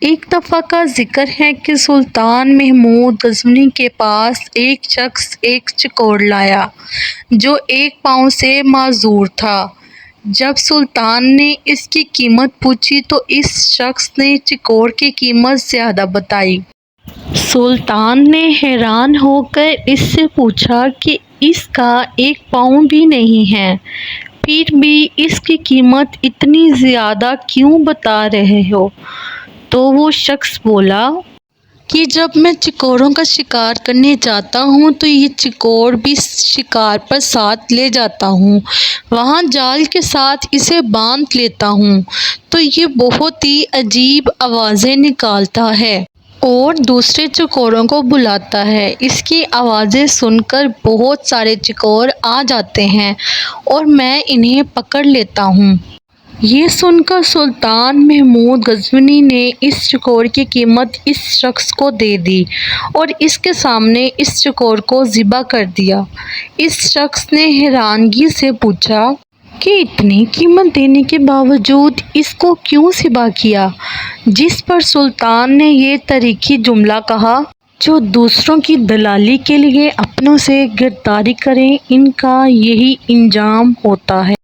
ایک دفعہ کا ذکر ہے کہ سلطان محمود غزنوی کے پاس ایک شخص ایک چکور لایا جو ایک پاؤں سے معذور تھا۔ جب سلطان نے اس کی قیمت پوچھی تو اس شخص نے چکور کی قیمت زیادہ بتائی۔ سلطان نے حیران ہو کر اس سے پوچھا کہ اس کا ایک پاؤں بھی نہیں ہے، پھر بھی اس کی قیمت اتنی زیادہ کیوں بتا رہے ہو؟ تو وہ شخص بولا کہ جب میں چکوروں کا شکار کرنے جاتا ہوں تو یہ چکور بھی شکار پر ساتھ لے جاتا ہوں، وہاں جال کے ساتھ اسے باندھ لیتا ہوں تو یہ بہت ہی عجیب آوازیں نکالتا ہے اور دوسرے چکوروں کو بلاتا ہے۔ اس کی آوازیں سن کر بہت سارے چکور آ جاتے ہیں اور میں انہیں پکڑ لیتا ہوں۔ یہ سن کر سلطان محمود غزنوی نے اس چکور کی قیمت اس شخص کو دے دی اور اس کے سامنے اس چکور کو ذبح کر دیا۔ اس شخص نے حیرانگی سے پوچھا کہ اتنی قیمت دینے کے باوجود اس کو کیوں ذبح کیا؟ جس پر سلطان نے یہ تاریخی جملہ کہا، جو دوسروں کی دلالی کے لیے اپنوں سے غداری کریں ان کا یہی انجام ہوتا ہے۔